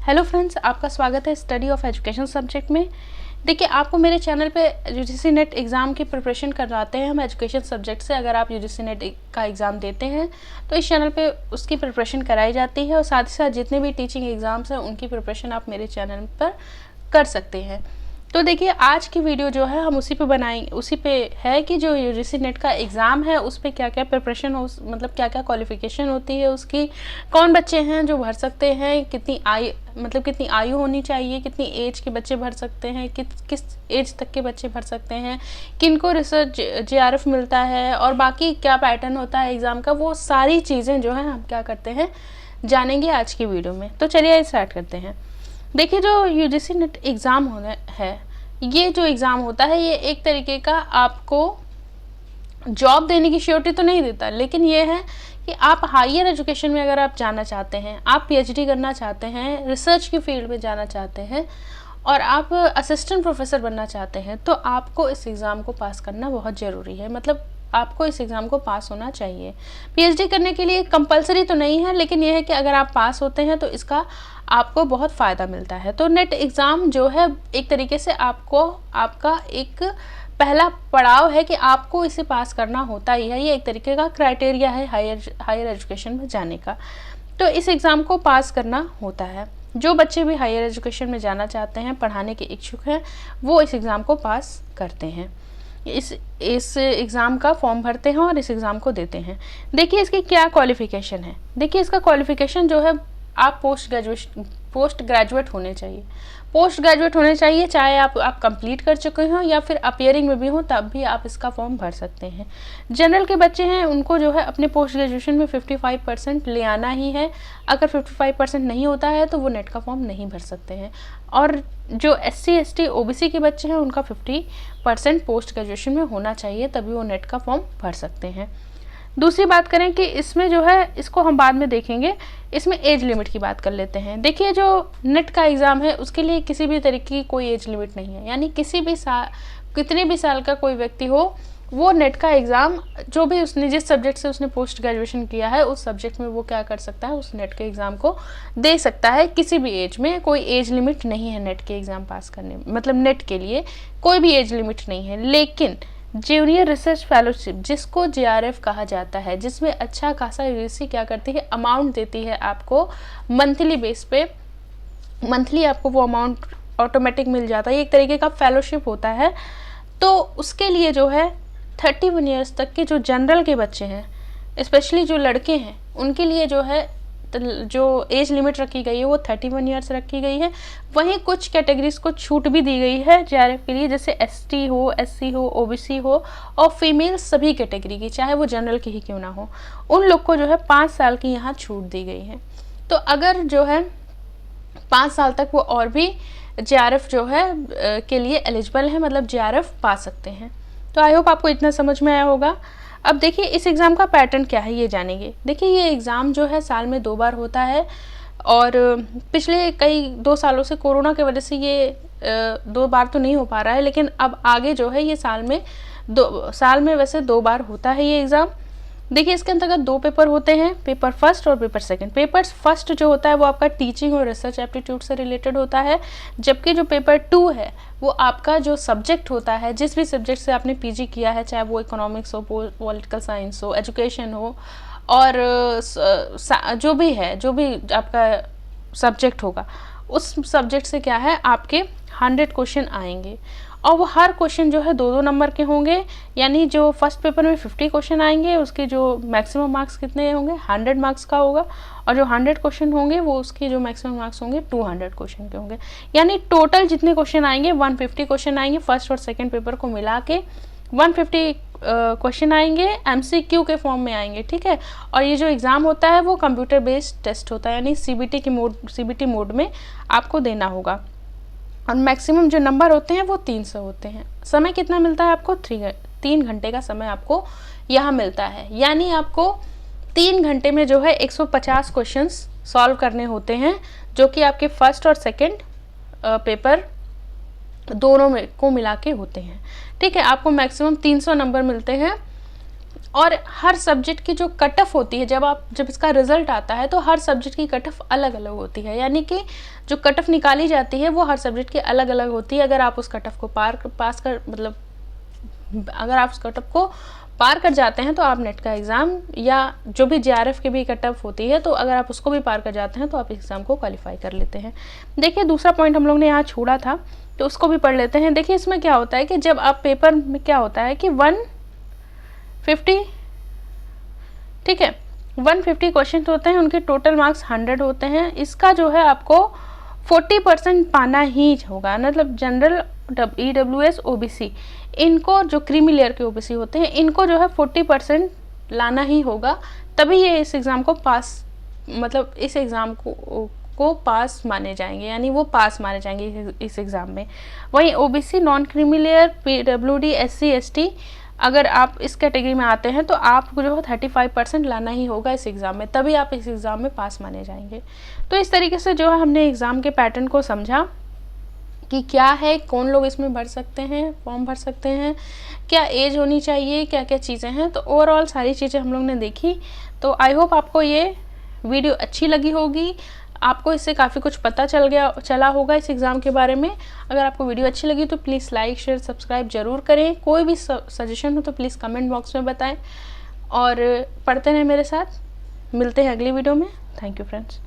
Hello friends, आपका स्वागत है स्टडी ऑफ एजुकेशन सब्जेक्ट में। देखिए, आपको मेरे चैनल पे यूजीसी नेट एग्ज़ाम की प्रिपरेशन करवाते हैं हम एजुकेशन सब्जेक्ट से। अगर आप यूजीसी नेट का एग्ज़ाम देते हैं तो इस चैनल पे उसकी प्रिपरेशन कराई जाती है और साथ ही साथ जितने भी टीचिंग एग्ज़ाम्स हैं उनकी प्रिपरेशन आप मेरे चैनल पर कर सकते हैं। तो देखिए, आज की वीडियो जो है हम उसी पे है कि जो यूजीसी नेट का एग्ज़ाम है उस पर क्या क्या प्रिपरेशन हो, मतलब क्या क्या क्वालिफ़िकेशन होती है उसकी, कौन बच्चे हैं जो भर सकते हैं, कितनी आयु होनी चाहिए, कितनी एज के बच्चे भर सकते हैं, किस एज तक के बच्चे भर सकते हैं, किनको रिसर्च जेआरएफ मिलता है और बाकी क्या पैटर्न होता है एग्ज़ाम का, वो सारी चीज़ें जो है हम क्या करते हैं जानेंगे आज की वीडियो में। तो चलिए स्टार्ट करते हैं। देखिए, जो यूजीसी नेट एग्ज़ाम होना है, ये जो एग्ज़ाम होता है ये एक तरीके का आपको जॉब देने की श्योरिटी तो नहीं देता, लेकिन ये है कि आप हायर एजुकेशन में अगर आप जाना चाहते हैं, आप पीएचडी करना चाहते हैं, रिसर्च की फील्ड में जाना चाहते हैं और आप असिस्टेंट प्रोफेसर बनना चाहते हैं, तो आपको इस एग्ज़ाम को पास करना बहुत ज़रूरी है। मतलब आपको इस एग्ज़ाम को पास होना चाहिए। पीएचडी करने के लिए कंपलसरी तो नहीं है, लेकिन यह है कि अगर आप पास होते हैं तो इसका आपको बहुत फ़ायदा मिलता है। तो नेट एग्ज़ाम जो है एक तरीके से आपका एक पहला पड़ाव है कि आपको इसे पास करना होता ही है। ये एक तरीके का क्राइटेरिया है हायर एजुकेशन में जाने का। तो इस एग्ज़ाम को पास करना होता है। जो बच्चे भी हायर एजुकेशन में जाना चाहते हैं, पढ़ाने के इच्छुक हैं, वो इस एग्ज़ाम को पास करते हैं। इस एग्ज़ाम का फॉर्म भरते हैं और इस एग्ज़ाम को देते हैं। देखिए, इसकी क्या क्वालिफ़िकेशन है। देखिए, इसका क्वालिफ़िकेशन जो है, आप पोस्ट ग्रेजुएट होने चाहिए। चाहे आप कंप्लीट कर चुके हों या फिर अपियरिंग में भी हों, तब भी आप इसका फॉर्म भर सकते हैं। जनरल के बच्चे हैं, उनको जो है अपने पोस्ट ग्रेजुएशन में 55% ले आना ही है। अगर 55% नहीं होता है तो वो नेट का फॉर्म नहीं भर सकते हैं। और जो SC ST OBC के बच्चे हैं, उनका 50% पोस्ट ग्रेजुएशन में होना चाहिए, तभी वो नेट का फॉर्म भर सकते हैं। दूसरी बात करें कि इसमें जो है, इसको हम बाद में देखेंगे, इसमें एज लिमिट की बात कर लेते हैं। देखिए, जो नेट का एग्ज़ाम है उसके लिए किसी भी तरीके की कोई एज लिमिट नहीं है। यानी कितने भी साल का कोई व्यक्ति हो, वो नेट का एग्ज़ाम जो भी उसने जिस सब्जेक्ट से उसने पोस्ट ग्रेजुएशन किया है उस सब्जेक्ट में वो क्या कर सकता है, उस नेट के एग्ज़ाम को दे सकता है। किसी भी एज में कोई एज लिमिट नहीं है नेट के एग्ज़ाम पास करने में, मतलब नेट के लिए कोई भी एज लिमिट नहीं है। लेकिन जूनियर रिसर्च फेलोशिप, जिसको जेआरएफ कहा जाता है, जिसमें अच्छा खासा यूजीसी क्या करती है, अमाउंट देती है आपको मंथली बेस पे। मंथली आपको वो अमाउंट ऑटोमेटिक मिल जाता है। ये एक तरीके का फेलोशिप होता है। तो उसके लिए जो है 31 ईयर्स तक के जो जनरल के बच्चे हैं, स्पेशली जो लड़के हैं, उनके लिए जो है जो एज लिमिट रखी गई है वो 31 ईयर्स रखी गई है। वहीं कुछ कैटेगरीज को छूट भी दी गई है जेआरएफ के लिए, जैसे ST हो, SC हो, OBC हो और फीमेल सभी कैटेगरी की, चाहे वो जनरल की ही क्यों ना हो, उन लोग को जो है 5 साल की यहाँ छूट दी गई है। तो अगर जो है 5 साल तक वो और भी जेआरएफ जो है के लिए एलिजिबल है, मतलब जेआरएफ पा सकते हैं। तो आई होप आपको इतना समझ में आया होगा। अब देखिए, इस एग्ज़ाम का पैटर्न क्या है ये जानेंगे। देखिए, ये एग्ज़ाम जो है साल में 2 बार होता है और पिछले 2 सालों से कोरोना की वजह से ये 2 बार तो नहीं हो पा रहा है, लेकिन अब आगे जो है ये साल में वैसे 2 बार होता है ये एग्ज़ाम। देखिए, इसके अंतर्गत 2 पेपर होते हैं, पेपर फर्स्ट और पेपर सेकंड। पेपर फर्स्ट जो होता है वो आपका टीचिंग और रिसर्च एप्टीट्यूड से रिलेटेड होता है, जबकि जो पेपर 2 है वो आपका जो सब्जेक्ट होता है, जिस भी सब्जेक्ट से आपने पीजी किया है, चाहे वो इकोनॉमिक्स हो, पॉलिटिकल साइंस हो, एजुकेशन हो, और जो भी आपका सब्जेक्ट होगा, उस सब्जेक्ट से क्या है आपके 100 क्वेश्चन आएंगे। और वो हर क्वेश्चन जो है 2-2 नंबर के होंगे। यानी जो फर्स्ट पेपर में 50 क्वेश्चन आएंगे, उसके जो मैक्सिमम मार्क्स कितने होंगे, 100 मार्क्स का होगा। और जो 100 क्वेश्चन होंगे वो उसके जो मैक्सिमम मार्क्स होंगे 200 क्वेश्चन के होंगे। यानी टोटल जितने क्वेश्चन आएंगे 150 क्वेश्चन आएंगे, फर्स्ट और सेकेंड पेपर को मिला के 150 क्वेश्चन आएंगे, MCQ के फॉर्म में आएंगे, ठीक है। और ये जो एग्ज़ाम होता है वो कंप्यूटर बेस्ड टेस्ट होता है, यानी CBT मोड में आपको देना होगा। और मैक्सिमम जो नंबर होते हैं वो 300 होते हैं। समय कितना मिलता है आपको, 3 घंटे का समय आपको यहाँ मिलता है। यानी आपको 3 घंटे में जो है 150 क्वेश्चंस सॉल्व करने होते हैं, जो कि आपके फर्स्ट और सेकंड पेपर दोनों में को मिला के होते हैं, ठीक है। आपको मैक्सिमम 300 नंबर मिलते हैं और हर सब्जेक्ट की जो कट ऑफ होती है, जब इसका रिजल्ट आता है तो हर सब्जेक्ट की कट ऑफ अलग अलग होती है, यानी कि जो कट ऑफ निकाली जाती है वो हर सब्जेक्ट की अलग अलग होती है। अगर आप उस कट ऑफ को अगर आप उस कट ऑफ को पार कर जाते हैं तो आप नेट का एग्ज़ाम या जो भी JRF की भी कट ऑफ होती है, तो अगर आप उसको भी पार कर जाते हैं तो आप एग्ज़ाम को क्वालिफाई कर लेते हैं। देखिए दूसरा पॉइंट हम लोग ने यहाँ छोड़ा था तो उसको भी पढ़ लेते हैं। देखिए इसमें क्या होता है कि जब आप पेपर में क्या होता है कि 150, ठीक है, 150 क्वेश्चन होते हैं, उनके टोटल मार्क्स 100 होते हैं। इसका जो है आपको 40% पाना ही होगा, मतलब जनरल, EWS, OBC, इनको जो क्रीमी लेयर के OBC होते हैं इनको जो है 40% लाना ही होगा, तभी ये इस एग्ज़ाम को पास, मतलब इस एग्ज़ाम को पास माने जाएंगे, यानी वो पास माने जाएंगे इस एग्ज़ाम में। वहीं OBC, non creamy layer, PWD, SC ST, अगर आप इस कैटेगरी में आते हैं तो आपको जो है 35% लाना ही होगा इस एग्ज़ाम में, तभी आप इस एग्ज़ाम में पास माने जाएंगे। तो इस तरीके से जो है हमने एग्ज़ाम के पैटर्न को समझा कि क्या है, कौन लोग इसमें भर सकते हैं, फॉर्म भर सकते हैं, क्या एज होनी चाहिए, क्या क्या चीज़ें हैं। तो ओवरऑल सारी चीज़ें हम लोग ने देखी। तो आई होप आपको ये वीडियो अच्छी लगी होगी, आपको इससे काफ़ी कुछ पता चला होगा इस एग्ज़ाम के बारे में। अगर आपको वीडियो अच्छी लगी तो प्लीज़ लाइक, शेयर, सब्सक्राइब ज़रूर करें। कोई भी सजेशन हो तो प्लीज़ कमेंट बॉक्स में बताएं और पढ़ते रहें मेरे साथ। मिलते हैं अगली वीडियो में। Thank you friends.